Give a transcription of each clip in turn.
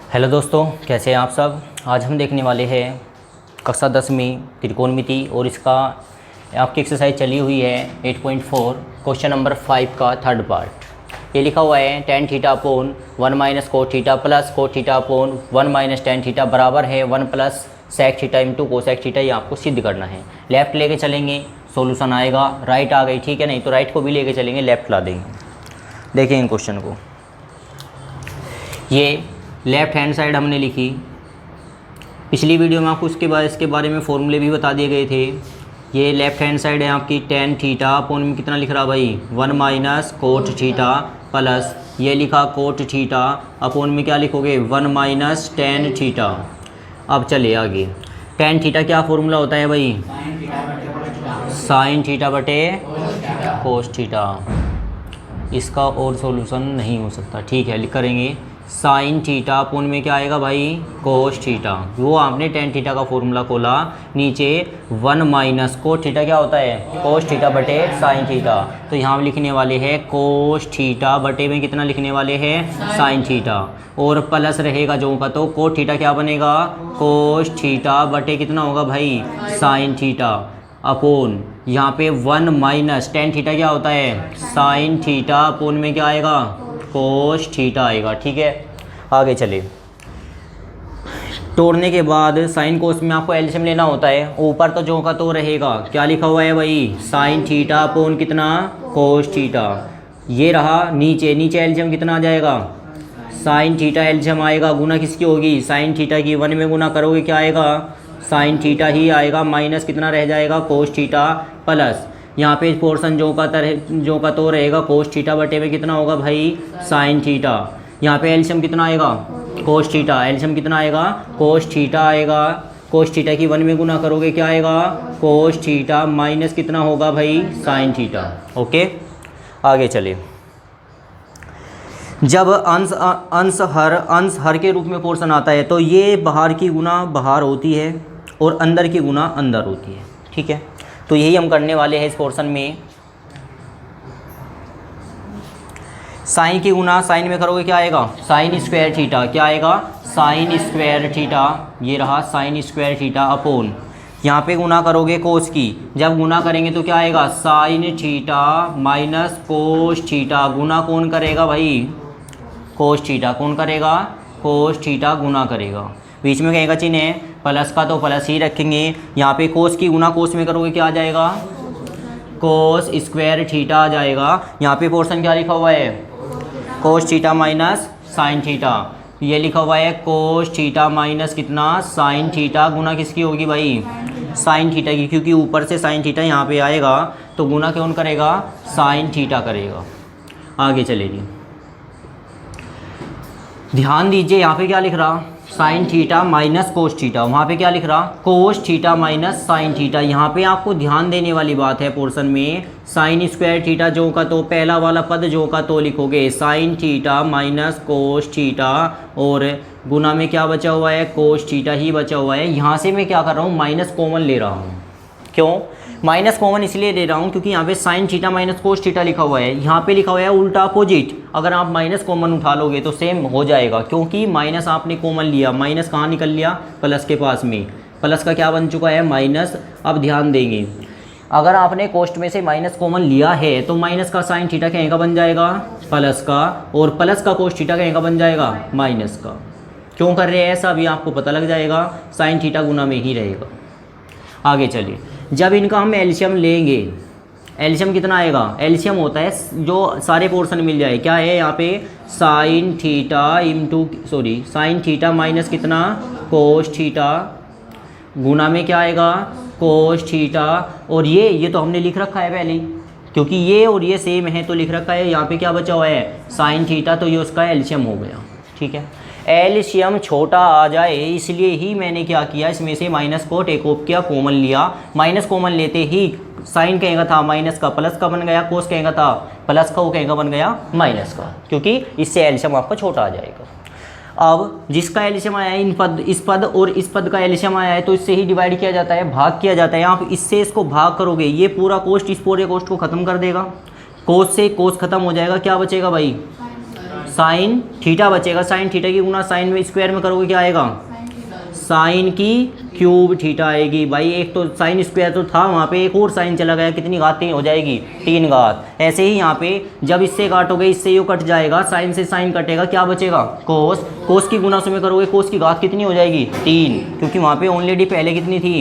Hello दोस्तों, कैसे हैं आप सब। आज हम देखने वाले हैं कक्षा 10वीं त्रिकोणमिति और इसका आपकी एक्सरसाइज चली हुई है 8.4 क्वेश्चन नंबर 5 का थर्ड पार्ट। ये लिखा हुआ है tan theta upon 1 minus cot theta plus cot theta upon 1 minus tan theta बराबर है 1 plus sec theta into cosec theta. ये आपको सिद्ध करना है। लेफ्ट लेके चलेंगे सॉल्यूशन आएगा, राइट आ गई ठीक है, नहीं तो राइट को भी लेके चलेंगे, लेफ्ट ला देंगे। देखेंगे क्वेश्चन को। ये लेफ़्ट हैंड साइड हमने लिखी। पिछली वीडियो में आपको इसके बारे में फॉर्मूले भी बता दिए गए थे। ये लेफ़्ट हैंड साइड है आपकी tan थीटा अपॉन में कितना लिख रहा भाई 1 माइनस कोट थीटा प्लस ये लिखा कोट थीटा अपॉन में क्या लिखोगे 1 माइनस tan थीटा। अब चले आगे। tan थीटा क्या फॉर्मूला होता है भाई साइन थीटा बटे कोस थीटा। इसका और सॉल्यूशन नहीं हो सकता, ठीक है। लिख करेंगे साइन थीटा अपॉन में क्या आएगा भाई कोस थीटा। वो आपने tan थीटा का फॉर्मूला खोला, नीचे 1 माइनस कोस थीटा क्या होता है कोस थीटा बटे साइन थीटा। तो यहाँ लिखने वाले हैं कोस थीटा बटे में कितना लिखने वाले हैं साइन थीटा, और प्लस रहेगा जो का तो कोस थीटा क्या बनेगा कोस थीटा बटे कितना होगा भाई साइन थीटा अपॉन यहाँ पे 1 माइनस tan थीटा क्या होता है साइन थीटा अपॉन में क्या आएगा कोस थीटा आएगा, ठीक है। आगे चले। तोड़ने के बाद साइन कोस में आपको एलसीएम लेना होता है। ऊपर तो जो का तो रहेगा, क्या लिखा हुआ है भाई साइन थीटा अपॉन कितना कोस थीटा। ये रहा नीचे एलसीएम कितना आ जाएगा साइन थीटा एलसीएम आएगा, गुना किसकी होगी साइन थीटा की। 1 में गुना करोगे क्या आएगा साइन थीटा ही आएगा, माइनस कितना रह जाएगा कोस थीटा प्लस यहाँ पे पोर्शन जो का तो रहेगा कोस थीटा बटे में कितना होगा भाई साइन थीटा। यहाँ पे एलसीएम कितना आएगा कोस थीटा, एलसीएम कितना आएगा कोस थीटा आएगा। कोस थीटा की 1 में गुना करोगे क्या आएगा कोस थीटा माइनस कितना होगा भाई साइन थीटा। ओके आगे चले। जब अंश हर के रूप में पोर्शन आता है तो ये बाहर की गुना बाहर होती है और अंदर की गुना अंदर होती है, ठीक है। तो यही हम करने वाले हैं इस पोर्शन में। साइन की गुना साइन में करोगे क्या आएगा साइन स्क्वायर थीटा, क्या आएगा साइन स्क्वायर थीटा। ये रहा साइन स्क्वायर थीटा अपॉन यहाँ पे गुना करोगे कोस की, जब गुना करेंगे तो क्या आएगा sine theta minus cos theta. गुना कौन करेगा भाई कोस थीटा, कौन करेगा कोस थीटा गुना करेगा। बीच में कहेगा चिन्ह है प्लस का तो प्लस ही रखेंगे। यहाँ पे कोस की गुना कोस में करोगे क्या आ जाएगा कोस स्क्वायर थीटा आ जाएगा। यहाँ पे पोर्शन क्या लिखा हुआ है cos theta minus sine theta. ये लिखा हुआ है कोस थीटा माइनस कितना साइन थीटा, गुना किसकी होगी भाई साइन थीटा की, क्योंकि ऊपर से साइन थीटा यहाँ पे आएगा तो गुना कौन करेगा साइन थीटा करेगा। आगे चलेगी। ध्यान दीजिए यहाँ पे क्या लिख रहा sign theta minus cos theta, वहाँ पे क्या लिख रहा cos theta minus sine theta. यहाँ पे आपको ध्यान देने वाली बात है पोर्शन में साइन स्क्वायर थीटा जो का तो पहला वाला पद जो का तो लिखोगे sign theta minus cos theta, और गुना में क्या बचा हुआ है कोस थीटा ही बचा हुआ है। यहाँ से मैं क्या कर रहा हूँ माइनस कॉमन ले रहा हूँ। क्यों माइनस कॉमन इसलिए ले रहा हूँ क्योंकि यहाँ पे sign theta minus cos theta लिखा हुआ है, यहाँ पे लिखा हुआ है उल्टा अपोजिट। अगर आप माइनस कॉमन उठा लोगे तो सेम हो जाएगा, क्योंकि माइनस आपने कॉमन लिया, माइनस कहाँ निकल लिया प्लस के पास में, प्लस का क्या बन चुका है माइनस। अब ध्यान देंगे अगर आपने कोस्ट में से माइनस कॉमन लिया है तो माइनस का साइन थीटा कहीं का बन जाएगा प्लस का, और प्लस का कोस थीटा कहीं का बन जाएगा माइनस का। क्यों कर रहे हैं ऐसा अभी आपको पता लग जाएगा, साइन थीटा गुना में ही रहेगा। आगे चलिए। जब इनका हम एलसीएम लेंगे, एलसीएम कितना आएगा एलसीएम होता है जो सारे पोर्शन मिल जाए, क्या है यहाँ पे साइन थीटा माइनस कितना कोस थीटा, गुना में क्या आएगा कोस थीटा। और ये तो हमने लिख रखा है पहले, क्योंकि ये और ये सेम है तो लिख रखा है। यहाँ पे क्या बचा हुआ है साइन थीटा, तो ये उसका एलसीएम हो गया, ठीक है। एलसीएम छोटा आ जाए इसलिए ही मैंने क्या किया इसमें से माइनस को टेक ऑफ किया, कॉमन लिया। माइनस कॉमन लेते ही साइन कहेगा था माइनस का प्लस का बन गया, कोस कहेगा था प्लस का वो कहेगा बन गया माइनस का, क्योंकि इससे एलसीएम आपका छोटा आ जाएगा। अब जिसका एलसीएम आया है इस पद और इस पद का एलसीएम आया है तो इससे ही डिवाइड किया जाता है, भाग किया जाता है। आप इससे इसको भाग करोगे ये पूरा कोस्ट इस पूरे कोस्ट को खत्म कर देगा, कोस से कोस खत्म हो जाएगा, क्या बचेगा भाई साइन थीटा बचेगा, साइन थीटा की गुना साइन में स्क्वायर में करोगे क्या आएगा, साइन की क्यूब थीटा आएगी। भाई एक तो साइन स्क्वायर तो था वहाँ पे, एक और साइन चला गया, कितनी घात 3 हो जाएगी, 3 घात। ऐसे ही यहाँ पे जब इससे काटोगे इससे ये कट जाएगा, साइन से साइन कटेगा, क्या बचेगा, कोस। कोस की गुना में करोगे कोस की घात कितनी हो जाएगी, 3, क्योंकि वहाँ पे ऑलरेडी पहले कितनी थी,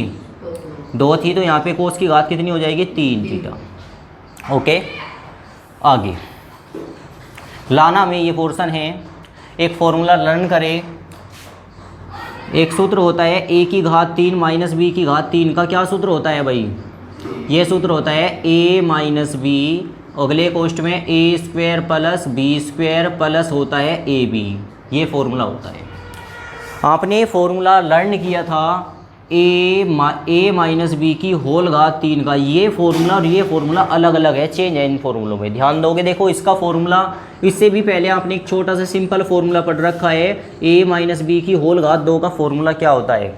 2 थी, तो यहाँ पे कोस की घात कितनी हो जाएगी, 3 थीटा। ओके, आगे लाना में ये पोर्शन है, एक फॉर्मूला लर्न करें। एक सूत्र होता है a की घात 3 माइनस बी की घात 3 का क्या सूत्र होता है भाई, ये सूत्र होता है a माइनस बी, अगले कोष्ठ में a square plus B square plus होता है ab, ये फॉर्मूला होता है। आपने फॉर्मूला लर्न किया था a माइनस बी की होल घात 3 का, ये फॉर्मूला और ये फॉर्मूला अलग अलग है, चेंज है इन फॉर्मूलों में, ध्यान दोगे। देखो इसका फॉर्मूला, इससे भी पहले आपने एक छोटा सा सिंपल फॉर्मूला पढ़ रखा है, a माइनस बी की होल घात 2 का फॉर्मूला क्या होता है,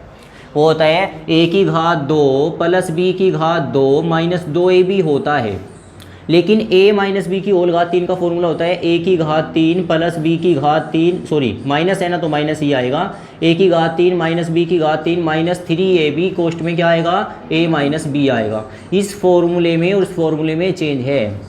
वो होता है a की घात 2 प्लस b की घात 2 माइनस 2ab होता है। लेकिन a माइनस बी की होल घात 3 का फॉर्मूला होता है a की घात 3 प्लस b की घात 3, सॉरी माइनस है ना तो माइनस ही आएगा, a की घात 3 माइनस b की घात 3 माइनस 3ab, कोष्ठ में क्या आएगा, a माइनस बी आएगा। इस फॉर्मूले में और उस फॉर्मूले में चेंज है,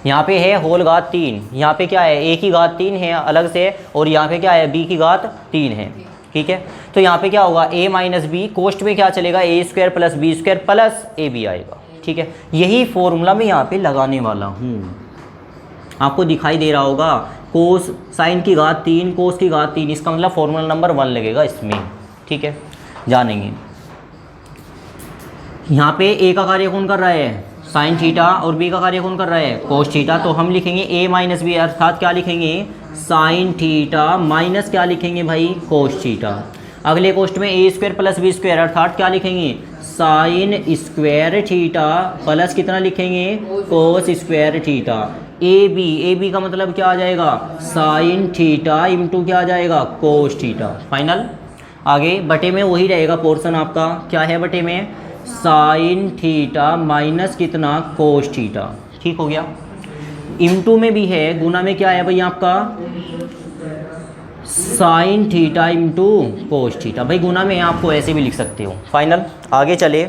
यहाँ पे है होल घात 3, यहाँ पे क्या है, a की घात 3 है अलग से, और यहाँ पे क्या है, b की घात 3 है, ठीक है। तो यहाँ पे क्या होगा, a माइनस बी, कोष्ठ में क्या चलेगा, a square plus B square plus ab आएगा, ठीक है। यही फॉर्मूला मैं यहाँ पे लगाने वाला हूँ, आपको दिखाई दे रहा होगा, कोस साइन की घात 3 कोस की घात 3, इसका मतलब फॉर्मूला नंबर 1 लगेगा इसमें, ठीक है, जानेंगे। यहाँ पे a का कार्य कौन कर रहा है, साइन थीटा, और b का कार्य कौन कर रहा है, कोस थीटा, तो हम लिखेंगे a माइनस बी, अर्थात क्या लिखेंगे, साइन थीटा माइनस क्या लिखेंगे भाई, कोस थीटा। अगले कोष्ठ में a square plus B square, अर्थात क्या लिखेंगे, साइन स्क्वायर थीटा प्लस कितना लिखेंगे, cos square theta. A B का मतलब क्या आ जाएगा, साइन थीटा इंटू क्या आ जाएगा, कोस थीटा। फाइनल, आगे बटे में वही रहेगा पोर्शन आपका, क्या है बटे में, साइन थीटा माइनस कितना, कोस थीटा, ठीक हो गया। इंटू में भी है, गुना में क्या है भाई आपका, sign theta into cos theta, भाई गुना में आपको ऐसे भी लिख सकते हो। फाइनल, आगे चले,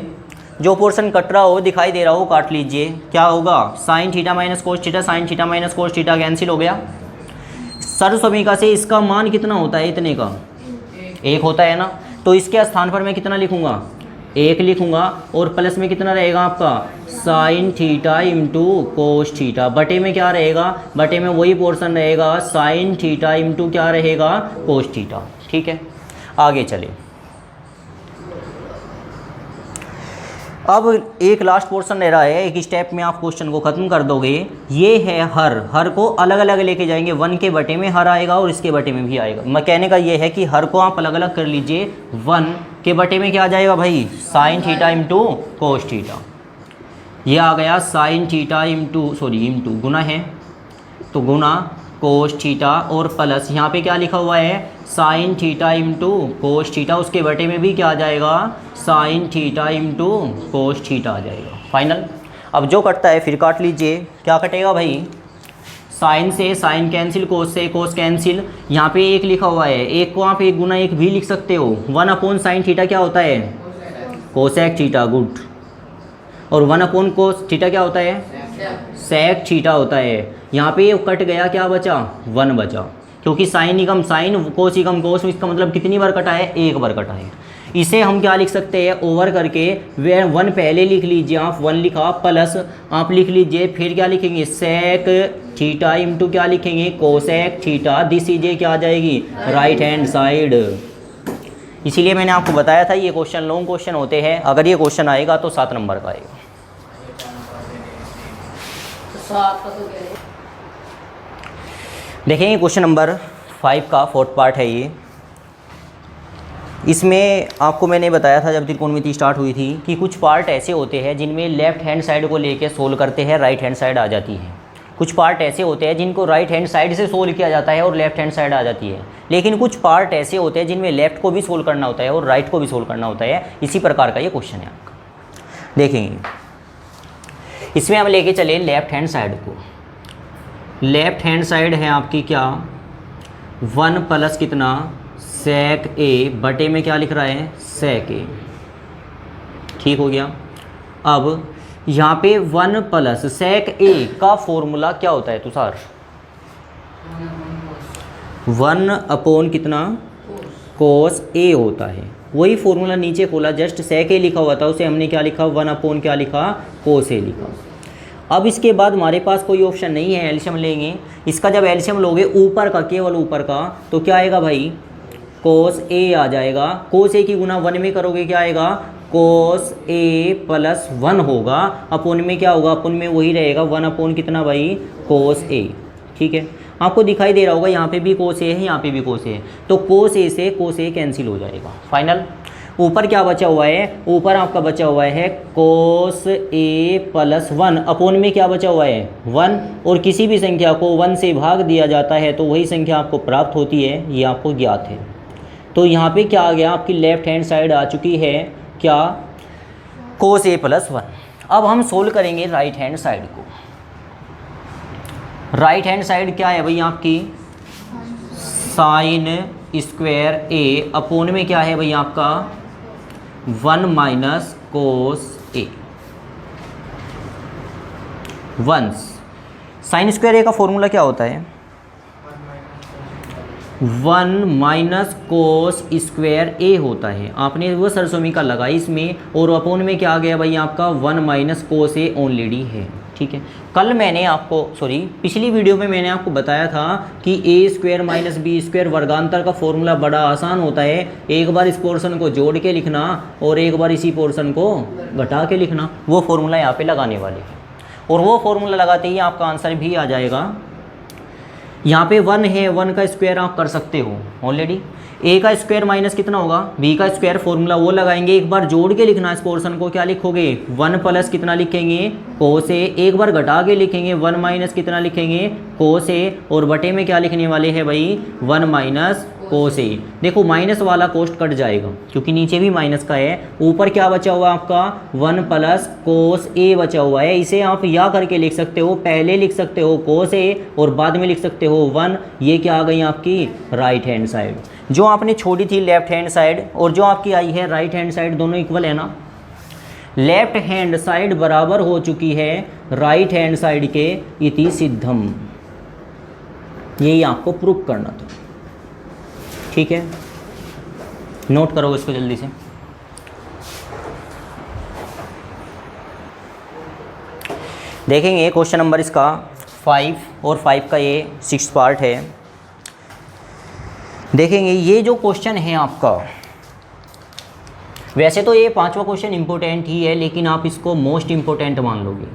जो पोर्शन कट रहा हो दिखाई दे रहा हो काट लीजिए, क्या होगा, sign theta minus cos theta, sign theta minus cos theta cancel हो गया। सर्व समीकरण से इसका मान कितना होता है, इतने का 1 होता है ना, तो इसके स्थान पर मैं कितना लिखूंगा, 1 लिखूंगा, और प्लस में कितना रहेगा आपका, sign theta into cos theta, बटे में क्या रहेगा, बटे में वही पोर्शन रहेगा, साइन थीटा इंटू क्या रहेगा, कोस थीटा, ठीक है। आगे चले, अब एक लास्ट पोर्शन रह रहा है, एक स्टेप में आप क्वेश्चन को ख़त्म कर दोगे। ये है हर को अलग अलग लेके जाएंगे, 1 के बटे में हर आएगा और इसके बटे में भी आएगा। मैं कहने का ये है कि हर को आप अलग अलग कर लीजिए, 1 के बटे में क्या आ जाएगा भाई, sign theta into cos theta, ये आ गया साइन थीटा इंटू गुना है, तो गुना कोस थीटा, और प्लस यहाँ पे क्या लिखा हुआ है, sine theta into cos theta, उसके बटे में भी क्या आ जाएगा, sine theta into cos theta आ जाएगा। फाइनल, अब जो कटता है फिर काट लीजिए, क्या कटेगा भाई, साइन से साइन कैंसिल, कोस से कोस कैंसिल, यहाँ पे 1 लिखा हुआ है, 1 को आप 1 गुना 1 भी लिख सकते हो, 1 अपॉन साइन थीटा क्या होता है, कोसेक थीटा, गुड, और 1 अपॉन कोस थीटा क्या होता है, सेक थीटा होता है। यहाँ पे कट गया, क्या बचा, 1 बचा, क्योंकि साइन इकम साइन, कोस इकम कोस, इसका मतलब कितनी बार कटा है, 1 बार कटा है। इसे हम क्या लिख सकते हैं, ओवर करके, वे 1 पहले लिख लीजिए आप, 1 लिखा, प्लस आप लिख लीजिए, फिर क्या लिखेंगे, सेक थीटा इंटू क्या लिखेंगे, कोसेक थीटा, दिस इज क्या आ जाएगी, राइट हैंड साइड। इसीलिए मैंने आपको बताया था ये क्वेश्चन लॉन्ग क्वेश्चन होते हैं, अगर ये क्वेश्चन आएगा तो 7 नंबर का आएगा। देखेंगे क्वेश्चन नंबर 5 का 4th पार्ट है ये। इसमें आपको मैंने बताया था जब त्रिकोणमिति स्टार्ट हुई थी कि कुछ पार्ट ऐसे होते हैं जिनमें लेफ्ट हैंड साइड को लेके सोल्व करते हैं, राइट हैंड साइड आ जाती है। कुछ पार्ट ऐसे होते हैं जिनको राइट हैंड साइड से सोल्व किया जाता है और लेफ्ट हैंड साइड आ जाती है। लेकिन कुछ पार्ट ऐसे होते हैं जिनमें लेफ्ट को भी सोल्व करना होता है और राइट को भी सोल्व करना होता है। इसी प्रकार का ये क्वेश्चन है आपका, देखेंगे। इसमें हम लेके चले लेफ्ट हैंड साइड को। लेफ्ट हैंड साइड है आपकी क्या, 1 प्लस कितना सेक ए बटे में क्या लिख रहा है सेक ए। ठीक हो गया। अब यहाँ पे 1 प्लस सेक ए का फॉर्मूला क्या होता है तुषार? 1 अपॉन कितना कोस ए होता है। वही फॉर्मूला नीचे खोला, जस्ट सेक ए लिखा हुआ था, उसे हमने क्या लिखा 1 अपॉन क्या लिखा कोस ए लिखा। अब इसके बाद हमारे पास कोई ऑप्शन नहीं है, एलसीएम लेंगे। इसका जब एलसीएम लोगे ऊपर का, केवल ऊपर का, तो क्या आएगा भाई कोस ए आ जाएगा। कोस ए की गुना 1 में करोगे क्या आएगा कोस ए प्लस 1 होगा। अपोन में क्या होगा, अपोन में वही रहेगा 1 अपॉन कितना भाई कोस ए। ठीक है, आपको दिखाई दे रहा होगा यहाँ पे भी कोस ए है, यहाँ पे भी कोस ए है, तो कोस ए से कोस ए कैंसिल हो जाएगा। फाइनल ऊपर क्या बचा हुआ है, ऊपर आपका बचा हुआ है कोस ए प्लस 1 अपोन में क्या बचा हुआ है 1, और किसी भी संख्या को 1 से भाग दिया जाता है तो वही संख्या आपको प्राप्त होती है, ये आपको ज्ञात है। तो यहाँ पे क्या आ गया, आपकी लेफ्ट हैंड साइड आ चुकी है क्या कोस ए प्लस 1। अब हम सोल्व करेंगे राइट हैंड साइड को। राइट हैंड साइड क्या है भाई आपकी साइन स्क्वायर ए अपोन में क्या है भाई आपका 1 माइनस कोस ए। वंस साइन स्क्वायर ए का फॉर्मूला क्या होता है 1 माइनस कोस स्क्वायर ए होता है। आपने वो सरसोमी का लगाई इसमें, और अपोन में क्या आ गया भाई आपका 1 minus cos A only D है। ठीक है, कल मैंने आपको पिछली वीडियो में मैंने आपको बताया था कि ए स्क्वायर माइनस बी स्क्वायर वर्गांतर का फॉर्मूला बड़ा आसान होता है। एक बार इस पोर्शन को जोड़ के लिखना और एक बार इसी पोर्शन को घटा के लिखना, वो फॉर्मूला यहाँ पे लगाने वाले हैं। और वो फॉर्मूला लगाते ही आपका आंसर भी आ जाएगा। यहाँ पे 1 है, 1 का स्क्वायर आप कर सकते हो ऑलरेडी। ए का स्क्वायर माइनस कितना होगा बी का स्क्वायर, फॉर्मूला वो लगाएंगे। एक बार जोड़ के लिखना इस पोर्शन को, क्या लिखोगे 1 प्लस कितना लिखेंगे कोस ए। एक बार घटा के लिखेंगे 1 माइनस कितना लिखेंगे कोस ए, और बटे में क्या लिखने वाले हैं भाई 1 माइनस कोस ए। देखो माइनस वाला कोस्ट कट जाएगा क्योंकि नीचे भी माइनस का है। ऊपर क्या बचा हुआ आपका 1 प्लस कोस ए बचा हुआ है। इसे आप या करके लिख सकते हो, पहले लिख सकते हो कोस ए और बाद में लिख सकते हो 1। ये क्या आ गई आपकी राइट हैंड साइड। जो आपने छोड़ी थी लेफ्ट हैंड साइड और जो आपकी आई है राइट हैंड साइड, दोनों इक्वल है ना। लेफ्ट हैंड साइड बराबर हो चुकी है राइट हैंड साइड के इति सिद्धम। यही आपको प्रूफ करना था। ठीक है, नोट करो इसको जल्दी से। देखेंगे क्वेश्चन नंबर इसका 5 और 5 का ये 6th पार्ट है। देखेंगे ये जो क्वेश्चन है आपका, वैसे तो ये 5वां क्वेश्चन इंपॉर्टेंट ही है, लेकिन आप इसको मोस्ट इंपॉर्टेंट मान लोगे।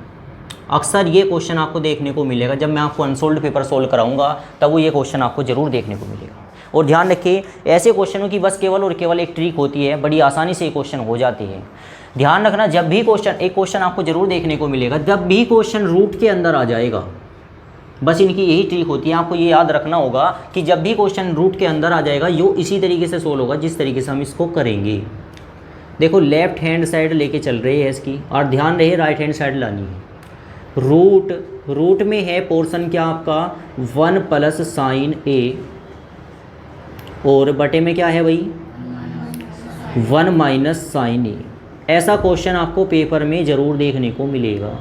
अक्सर ये क्वेश्चन आपको देखने को मिलेगा जब मैं आपको अनसोल्ड पेपर सोल्व कराऊंगा, तब वो ये क्वेश्चन आपको ज़रूर देखने को मिलेगा। और ध्यान रखिए ऐसे क्वेश्चनों की बस केवल और केवल एक ट्रिक होती है, बड़ी आसानी से ये क्वेश्चन हो जाती है। ध्यान रखना, जब भी एक क्वेश्चन आपको ज़रूर देखने को मिलेगा, जब भी क्वेश्चन रूट के अंदर आ जाएगा, बस इनकी यही ट्रिक होती है। आपको ये याद रखना होगा कि जब भी क्वेश्चन रूट के अंदर आ जाएगा, यो इसी तरीके से सोल्व होगा जिस तरीके से हम इसको करेंगे। देखो लेफ्ट हैंड साइड लेके चल रहे हैं इसकी, और ध्यान रहे राइट हैंड साइड लानी है। रूट में है पोर्शन क्या आपका 1 प्लस साइन ए, और बटे में क्या है भाई 1 माइनस साइन ए। ऐसा क्वेश्चन आपको पेपर में ज़रूर देखने को मिलेगा।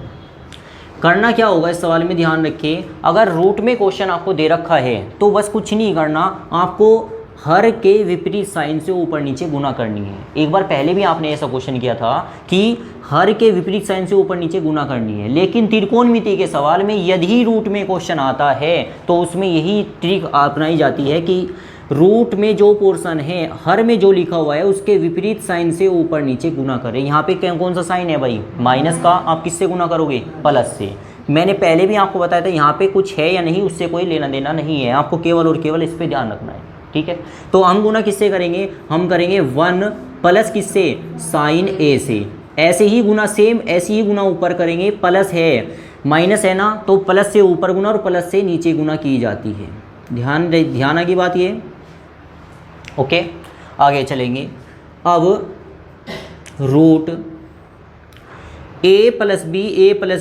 करना क्या होगा इस सवाल में, ध्यान रखिए, अगर रूट में क्वेश्चन आपको दे रखा है तो बस कुछ नहीं करना, आपको हर के विपरीत साइन से ऊपर नीचे गुना करनी है। एक बार पहले भी आपने ऐसा क्वेश्चन किया था कि हर के विपरीत साइन से ऊपर नीचे गुना करनी है, लेकिन त्रिकोणमिति के सवाल में यदि रूट में क्वेश्चन आता है तो उसमें यही ट्रिक अपनाई जाती है कि रूट में जो पोर्शन है, हर में जो लिखा हुआ है उसके विपरीत साइन से ऊपर नीचे गुना करें। यहाँ पे कौन सा साइन है भाई माइनस का, आप किससे गुना करोगे प्लस से। मैंने पहले भी आपको बताया था यहाँ पे कुछ है या नहीं उससे कोई लेना देना नहीं है, आपको केवल और केवल इस पर ध्यान रखना है। ठीक है, तो हम गुना किससे करेंगे, हम करेंगे 1 प्लस किससे साइन ए से। ऐसे ही गुना, सेम ऐसे ही गुना ऊपर करेंगे, प्लस है माइनस है ना, तो प्लस से ऊपर गुना और प्लस से नीचे गुना की जाती है। ध्यान की बात ये। ओके, आगे चलेंगे। अब रूट ए प्लस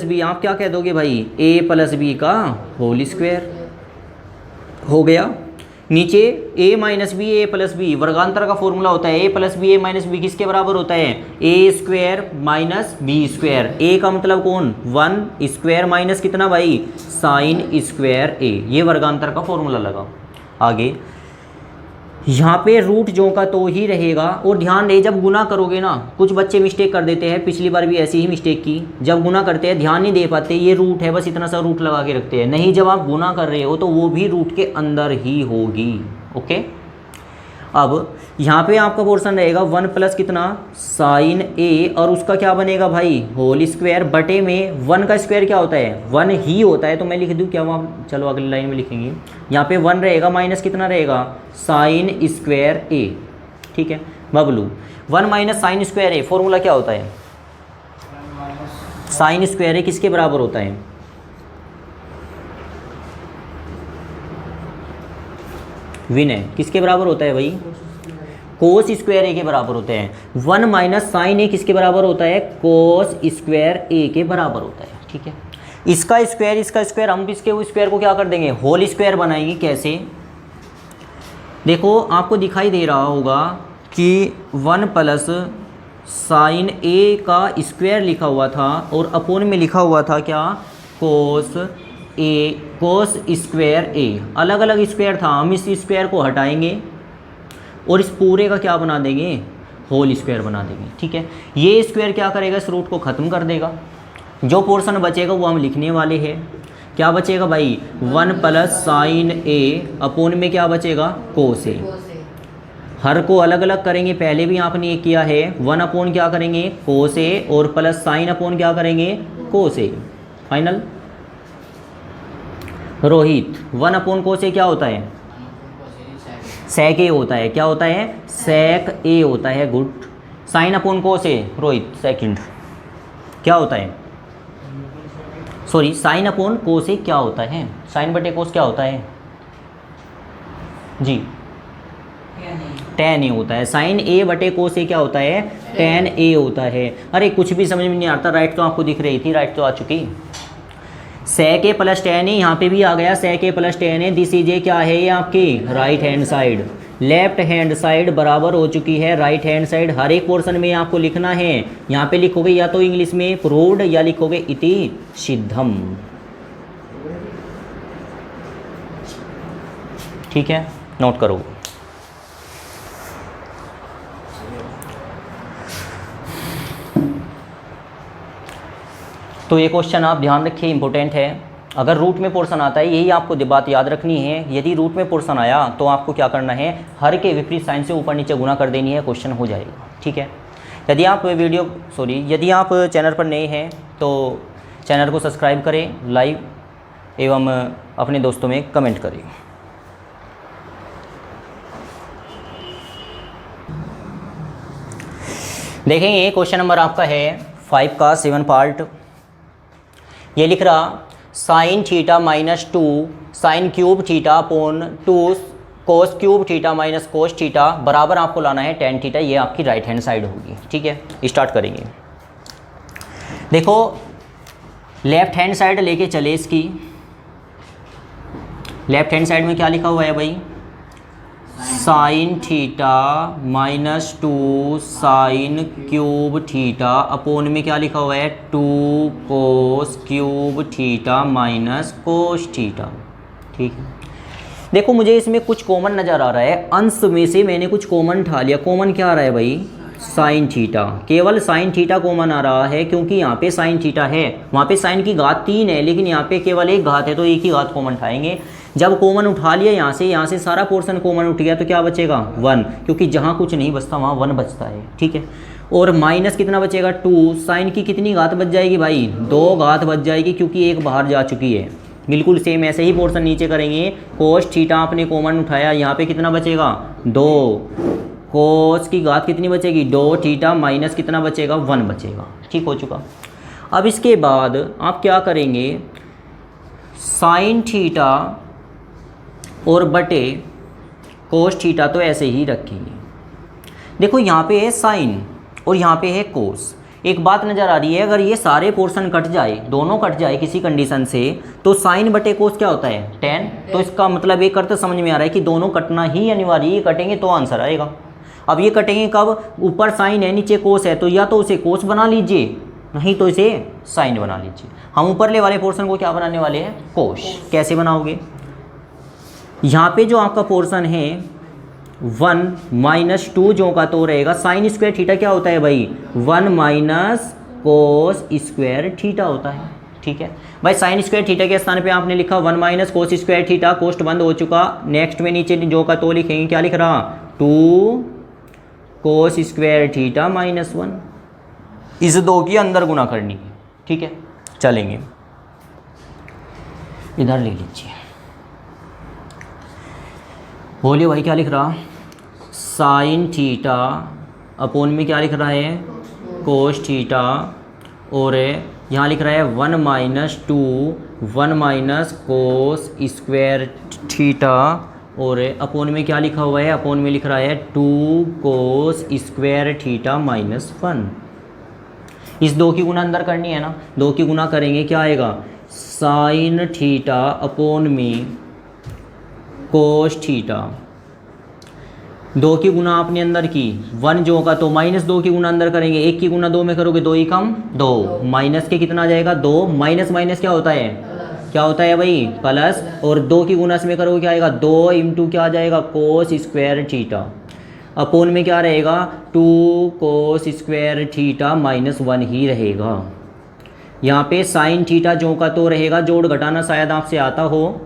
बी आप क्या कह दोगे भाई, ए प्लस बी का होल स्क्वायर हो गया। नीचे a minus B A plus B, वर्गांतर का फॉर्मूला होता है a plus B A minus B किसके बराबर होता है, A square minus B square. a का मतलब कौन, 1 स्क्वायर माइनस कितना भाई, साइन स्क्वायर a, ये वर्गांतर का फॉर्मूला लगा। आगे यहाँ पे रूट जो का तो ही रहेगा, और ध्यान रहे जब गुना करोगे ना, कुछ बच्चे मिस्टेक कर देते हैं, पिछली बार भी ऐसी ही मिस्टेक की, जब गुना करते हैं ध्यान नहीं दे पाते, ये रूट है बस इतना सा रूट लगा के रखते हैं, नहीं जब आप गुना कर रहे हो तो वो भी रूट के अंदर ही होगी। ओके, अब यहाँ पे आपका पोर्शन रहेगा 1 प्लस कितना, साइन ए, और उसका क्या बनेगा भाई, होल स्क्वायर, बटे में 1 का स्क्वायर क्या होता है, 1 ही होता है, तो मैं लिख दूँ क्या वहाँ, चलो अगली लाइन में लिखेंगे। यहाँ पे 1 रहेगा माइनस कितना रहेगा, साइन स्क्वायर ए, ठीक है बबलू। 1 माइनस साइन स्क्वायर ए, फॉर्मूला क्या होता है, साइन स्क्वायर ए किसके बराबर होता है, विनय किसके बराबर होता है भाई, कोस स्क्वायर ए के बराबर होते हैं। 1 माइनस साइन ए किसके बराबर होता है, कोस स्क्वायर ए के बराबर होता है, ठीक है। इसका स्क्वायर हम इसके स्क्वायर को क्या कर देंगे, होल स्क्वायर बनाएंगे। कैसे, देखो आपको दिखाई दे रहा होगा कि 1 प्लस साइन ए का स्क्वायर लिखा हुआ था और अपोन में लिखा हुआ था क्या, कोस ए, कोस स्क्वायर ए, अलग अलग स्क्वायर था, हम इस स्क्वायर को हटाएंगे और इस पूरे का क्या बना देंगे, होल स्क्वायर बना देंगे, ठीक है। ये स्क्वायर क्या करेगा, इस रूट को ख़त्म कर देगा, जो पोर्शन बचेगा वो हम लिखने वाले हैं। क्या बचेगा भाई, 1 प्लस साइन ए, अपोन में क्या बचेगा, कोस ए, हर को अलग अलग करेंगे, पहले भी आपने ये किया है, 1 अपोन क्या करेंगे, कोस ए, और प्लस साइन अपोन क्या करेंगे, कोस ए, फाइनल। रोहित 1 अपोन कोस ए क्या होता है, सेक ए होता है, क्या होता है, सेक ए होता है, गुड। साइन अपोन कोस ए, रोहित सेकंड क्या होता है, सॉरी साइन अपोन कोस ए क्या होता है, साइन बटे कोस क्या होता है जी, टेन ए होता है। साइन ए बटे कोस ए क्या होता है, टेन ए होता है। अरे कुछ भी समझ में नहीं आता, राइट तो आपको दिख रही थी, राइट तो आ चुकी, सेक ए प्लस टेन ए, यहाँ पे भी आ गया sec A plus tan A, this is A क्या है ये आपकी right hand side, left hand side बराबर हो चुकी है राइट हैंड साइड। हर एक पोर्शन में आपको लिखना है, यहाँ पे लिखोगे या तो इंग्लिश में प्रूव्ड या लिखोगे इति सिद्धम, ठीक है, नोट करो। तो ये क्वेश्चन आप ध्यान रखिए, इंपॉर्टेंट है। अगर रूट में पोर्शन आता है, यही आपको बात याद रखनी है, यदि रूट में पोर्शन आया तो आपको क्या करना है, हर के विपरीत साइन से ऊपर नीचे गुना कर देनी है, क्वेश्चन हो जाएगा, ठीक है। यदि आप चैनल पर नए हैं तो चैनल को सब्सक्राइब करें, लाइव एवं अपने दोस्तों में कमेंट करें। देखेंगे क्वेश्चन नंबर आपका है 5 का 7 पार्ट। ये लिख रहा sign theta minus 2 sine cube theta upon 2 cos cube theta minus cos theta बराबर आपको लाना है टेन थीटा, ये आपकी राइट हैंड साइड होगी, ठीक है। स्टार्ट करेंगे। देखो लेफ्ट हैंड साइड लेके चले, इसकी लेफ्ट हैंड साइड में क्या लिखा हुआ है भाई, sign theta minus 2 sine cube theta upon में क्या लिखा हुआ है 2 cos cube theta minus cos theta, ठीक है। देखो मुझे इसमें कुछ कॉमन नज़र आ रहा है, अंश में से मैंने कुछ कॉमन उठा लिया। कॉमन क्या आ रहा है भाई, साइन थीटा, केवल साइन थीटा कॉमन आ रहा है क्योंकि यहाँ पे साइन थीटा है, वहाँ पे साइन की घात 3 है लेकिन यहाँ पे केवल एक घात है, तो एक ही घात कॉमन उठाएंगे। जब कॉमन उठा लिया यहाँ से सारा पोर्शन कॉमन उठ गया तो क्या बचेगा 1, क्योंकि जहाँ कुछ नहीं बचता वहाँ 1 बचता है, ठीक है। और माइनस कितना बचेगा 2, साइन की कितनी घात बच जाएगी भाई 2 घात बच जाएगी क्योंकि एक बाहर जा चुकी है। बिल्कुल सेम ऐसे ही पोर्शन नीचे करेंगे, कोस थीटा आपने कॉमन उठाया, यहाँ पे कितना बचेगा 2, कोस की घात कितनी बचेगी 2 थीटा माइनस कितना बचेगा 1 बचेगा, ठीक हो चुका। अब इसके बाद आप क्या करेंगे, साइन थीटा और बटे कोस थीटा तो ऐसे ही रखेंगे। देखो यहाँ पे है साइन और यहाँ पे है कोस, एक बात नज़र आ रही है, अगर ये सारे पोर्शन कट जाए, दोनों कट जाए किसी कंडीशन से, तो साइन बटे कोस क्या होता है 10। तो इसका मतलब एक करते समझ में आ रहा है कि दोनों कटना ही अनिवार्य, ये कटेंगे तो आंसर आएगा। अब ये कटेंगे कब, ऊपर साइन है नीचे कोस है, तो या तो उसे कोस बना लीजिए, नहीं तो इसे साइन बना लीजिए। हम ऊपरले वाले पोर्शन को क्या बनाने वाले हैं, कोस। कैसे बनाओगे, यहाँ पे जो आपका पोर्शन है 1 - 2 जो का तो रहेगा साइन स्क्वायर थीटा क्या होता है भाई, 1 - कोस स्क्वायर थीटा होता है। ठीक है भाई, साइन स्क्वायर थीटा के स्थान पे आपने लिखा 1 - कोस स्क्वायर थीटा, कोस्ट बंद हो चुका। नेक्स्ट में नीचे जो का तो लिखेंगे, क्या लिख रहा, 2 कोस स्क्वायर थीटा -1। इस दो की अंदर गुना करनी है। ठीक है, चलेंगे इधर ले लीजिए, बोलिए भाई क्या लिख रहा, साइन थीटा अपोन में क्या लिख रहा है, कोस थीटा, और यहाँ लिख रहा है 1 - 2 1 - कोस स्क्वायर थीटा, और अपोन में क्या लिखा हुआ है, अपोन में लिख रहा है 2 कोस स्क्वायर थीटा -1। इस दो की गुना अंदर करनी है ना, दो की गुना करेंगे क्या आएगा, साइन थीटा अपोन में कोस थीटा। दो की गुना आपने अंदर की, 1 जो का तो -2 की गुना अंदर करेंगे, 1 की गुना 2 में करोगे 2 ही कम 2, माइनस के कितना आ जाएगा 2, माइनस माइनस क्या होता है, क्या होता है भाई प्लस, और 2 की गुना में करोगे क्या आएगा 2 इंटू क्या आ जाएगा कोस स्क्वायर थीटा, अपोन में क्या रहेगा 2 कोस स्क्वायर थीटा -1 ही रहेगा। यहाँ पे साइन थीटा जो का तो रहेगा, जोड़ घटाना शायद आपसे आता हो,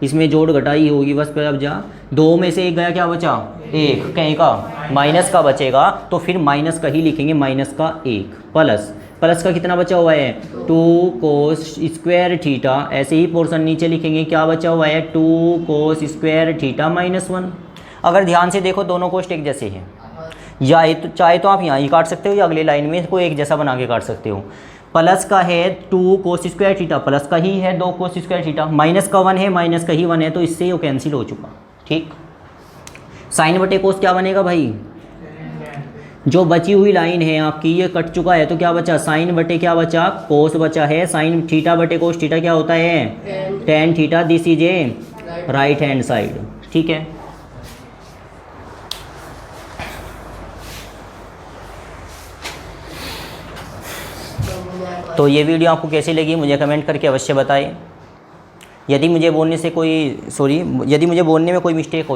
इसमें जोड़ घटाई होगी बस। पर अब जा 2 में से 1 गया, क्या बचा 1, कहीं का माइनस का बचेगा, तो फिर माइनस का ही लिखेंगे, माइनस का 1 प्लस, प्लस का कितना बचा हुआ है 2 कोस स्क्वायर थीटा। ऐसे ही पोर्शन नीचे लिखेंगे, क्या बचा हुआ है 2 कोस स्क्वायर थीटा -1। अगर ध्यान से देखो दोनों कोष्ट एक जैसे हैं, या तो चाहे तो आप यहाँ ही काट सकते हो या अगले लाइन में इसको एक जैसा बना के काट सकते हो। प्लस का है 2 कोस स्क्वायर थीटा, प्लस का ही है 2 कोस स्क्वायर थीटा, माइनस का 1 है, माइनस का ही 1 है, तो इससे वो कैंसिल हो चुका। ठीक, साइन बटे कोस क्या बनेगा भाई, जो बची हुई लाइन है आपकी ये कट चुका है, तो क्या बचा साइन बटे क्या बचा कोस बचा है। साइन थीटा बटे कोस थीटा क्या होता है tan theta, this is A right hand side. ठीक है, तो ये वीडियो आपको कैसी लगी मुझे कमेंट करके अवश्य बताएं। यदि मुझे बोलने में कोई मिस्टेक हो